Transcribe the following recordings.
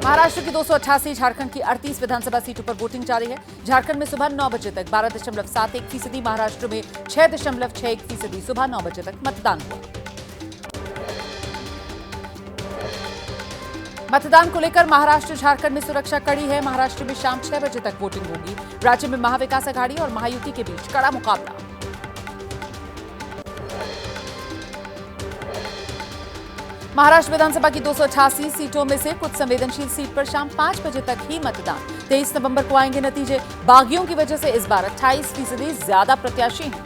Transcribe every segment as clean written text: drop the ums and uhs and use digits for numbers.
महाराष्ट्र की 288, झारखंड की 38 विधानसभा सीटों पर वोटिंग जारी है। झारखंड में सुबह 9 बजे तक 12.71%, महाराष्ट्र में 6.61%, सुबह 9 बजे तक मतदान हुआ। मतदान को लेकर महाराष्ट्र झारखंड में सुरक्षा कड़ी है। महाराष्ट्र में शाम 6 बजे तक वोटिंग होगी। राज्य में महाविकास अघाड़ी और महायुति के बीच कड़ा मुकाबला। महाराष्ट्र विधानसभा की 288 सीटों में से कुछ संवेदनशील सीट पर शाम 5 बजे तक ही मतदान। 23 नवंबर को आएंगे नतीजे। बागियों की वजह से इस बार 28% ज्यादा प्रत्याशी हैं।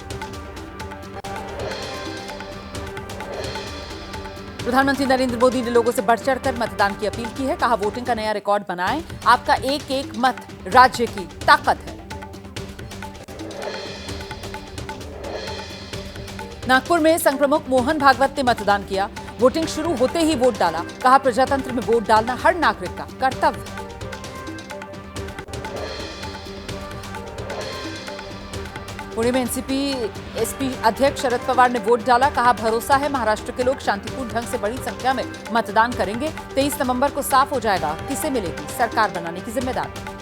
प्रधानमंत्री नरेंद्र मोदी ने लोगों से बढ़ चढ़कर मतदान की अपील की है। कहा, वोटिंग का नया रिकॉर्ड बनाएं। आपका एक एक मत राज्य की ताकत है। नागपुर में संघ प्रमुख मोहन भागवत ने मतदान किया। वोटिंग शुरू होते ही वोट डाला। कहा, प्रजातंत्र में वोट डालना हर नागरिक का कर्तव्य। पुणे में एनसीपी एसपी अध्यक्ष शरद पवार ने वोट डाला। कहा, भरोसा है महाराष्ट्र के लोग शांतिपूर्ण ढंग से बड़ी संख्या में मतदान करेंगे। 23 नवंबर को साफ हो जाएगा किसे मिलेगी सरकार बनाने की जिम्मेदारी।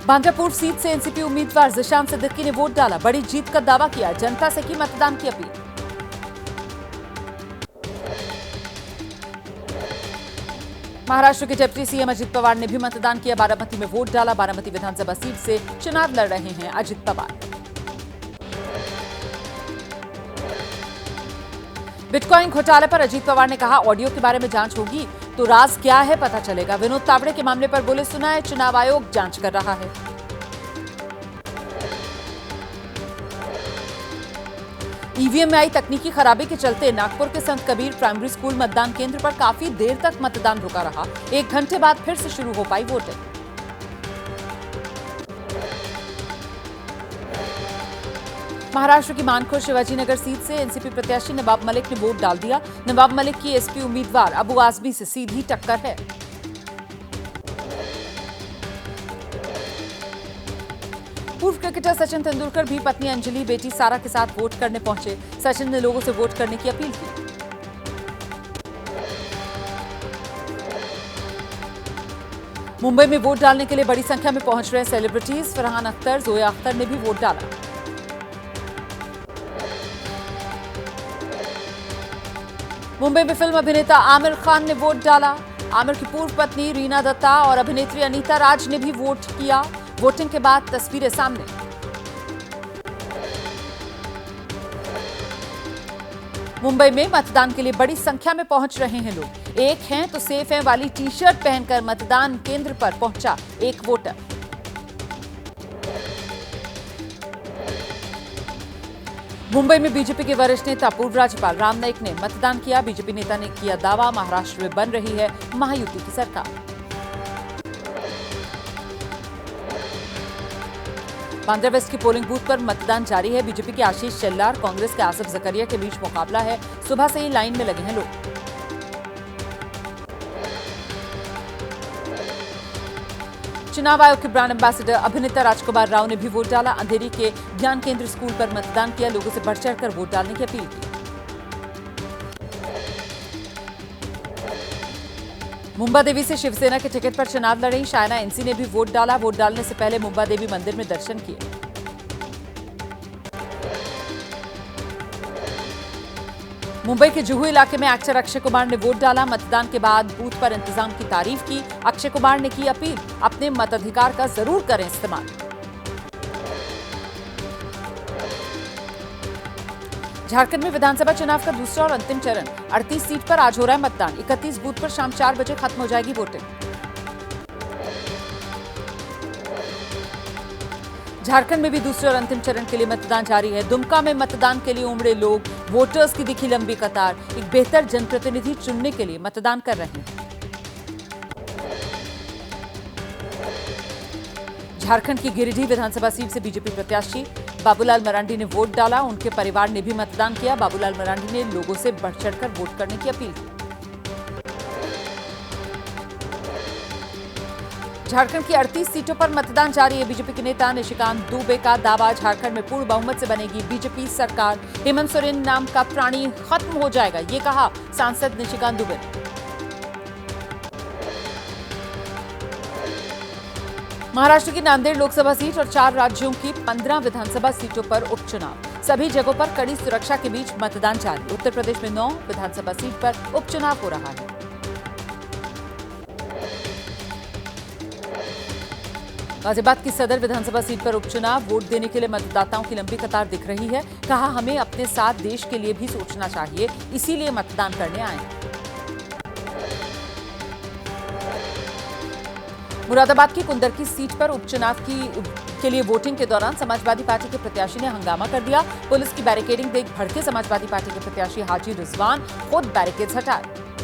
बांद्रा पूर्व सीट से एनसीपी उम्मीदवार जिशान सिद्दीकी ने वोट डाला। बड़ी जीत का दावा किया। जनता से की मतदान की अपील। महाराष्ट्र के डिप्टी सीएम अजित पवार ने भी मतदान किया। बारामती में वोट डाला। बारामती विधानसभा सीट से चुनाव लड़ रहे हैं अजित पवार। बिटकॉइन घोटाले पर अजित पवार ने कहा, ऑडियो के बारे में जांच होगी तो राज क्या है पता चलेगा। विनोद तावड़े के मामले पर बोले, सुना है चुनाव आयोग जांच कर रहा है। ईवीएम में आई तकनीकी खराबी के चलते नागपुर के संत कबीर प्राइमरी स्कूल मतदान केंद्र पर काफी देर तक मतदान रुका रहा। 1 घंटे बाद फिर से शुरू हो पाई वोटिंग। महाराष्ट्र की मानखुर शिवाजीनगर सीट से एनसीपी प्रत्याशी नवाब मलिक ने वोट डाल दिया। नवाब मलिक की एसपी उम्मीदवार अबू आजमी से सीधी टक्कर है। पूर्व क्रिकेटर सचिन तेंदुलकर भी पत्नी अंजलि, बेटी सारा के साथ वोट करने पहुंचे। सचिन ने लोगों से वोट करने की अपील की। मुंबई में वोट डालने के लिए बड़ी संख्या में पहुंच रहे सेलिब्रिटीज। फरहान अख्तर, जोया अख्तर ने भी वोट डाला। मुंबई में फिल्म अभिनेता आमिर खान ने वोट डाला। आमिर की पूर्व पत्नी रीना दत्ता और अभिनेत्री अनीता राज ने भी वोट किया। वोटिंग के बाद तस्वीरें सामने। मुंबई में मतदान के लिए बड़ी संख्या में पहुंच रहे हैं लोग। एक हैं तो सेफ हैं वाली टी शर्ट पहनकर मतदान केंद्र पर पहुंचा एक वोटर। मुंबई में बीजेपी के वरिष्ठ नेता पूर्व राज्यपाल राम नाईक ने मतदान किया। बीजेपी नेता ने किया दावा, महाराष्ट्र में बन रही है महायुति की सरकार। बांद्रा वेस्ट की पोलिंग बूथ पर मतदान जारी है। बीजेपी के आशीष शेल्लार, कांग्रेस के आसिफ जकरिया के बीच मुकाबला है। सुबह से ही लाइन में लगे हैं लोग। चुनाव आयोग के ब्रांड एम्बेसडर अभिनेता राजकुमार राव ने भी वोट डाला। अंधेरी के ज्ञान केंद्र स्कूल पर मतदान किया। लोगों से बढ़ चढ़कर वोट डालने की अपील की। मुंबा देवी से शिवसेना के टिकट पर चुनाव लड़ी शायना एनसी ने भी वोट डाला। वोट डालने से पहले मुंबा देवी मंदिर में दर्शन किए। मुंबई के जुहू इलाके में एक्टर अक्षय कुमार ने वोट डाला। मतदान के बाद बूथ पर इंतजाम की तारीफ की। अक्षय कुमार ने की अपील, अपने मताधिकार का जरूर करें इस्तेमाल। झारखंड में विधानसभा चुनाव का दूसरा और अंतिम चरण 38 सीट पर आज हो रहा है मतदान। 31 बूथ पर शाम 4 बजे खत्म हो जाएगी वोटिंग। झारखंड में भी दूसरे और अंतिम चरण के लिए मतदान जारी है। दुमका में मतदान के लिए उमड़े लोग। वोटर्स की दिखी लंबी कतार। एक बेहतर जनप्रतिनिधि चुनने के लिए मतदान कर रहे हैं। झारखंड की गिरिडीह विधानसभा सीट से बीजेपी प्रत्याशी बाबूलाल मरांडी ने वोट डाला। उनके परिवार ने भी मतदान किया। बाबूलाल मरांडी ने लोगों से बढ़ चढ़कर वोट करने की अपील की। झारखंड की 38 सीटों पर मतदान जारी है। बीजेपी के नेता निशिकांत दुबे का दावा, झारखंड में पूर्ण बहुमत से बनेगी बीजेपी सरकार। हेमंत सोरेन नाम का प्राणी खत्म हो जाएगा, ये कहा सांसद निशिकांत दुबे ने। महाराष्ट्र की नांदेड़ लोकसभा सीट और 4 राज्यों की 15 विधानसभा सीटों पर उपचुनाव। सभी जगहों पर कड़ी सुरक्षा के बीच मतदान जारी। उत्तर प्रदेश में 9 विधानसभा सीट पर उपचुनाव हो रहा है। गाजियाबाद की सदर विधानसभा सीट पर उपचुनाव। वोट देने के लिए मतदाताओं की लंबी कतार दिख रही है। कहा, हमें अपने साथ देश के लिए भी सोचना चाहिए, इसीलिए मतदान करने आए। मुरादाबाद की कुंदरकी सीट पर उपचुनाव के लिए वोटिंग के दौरान समाजवादी पार्टी के प्रत्याशी ने हंगामा कर दिया। पुलिस की बैरिकेडिंग देख भड़के समाजवादी पार्टी के प्रत्याशी हाजी रिजवान खुद बैरिकेड्स हटाए।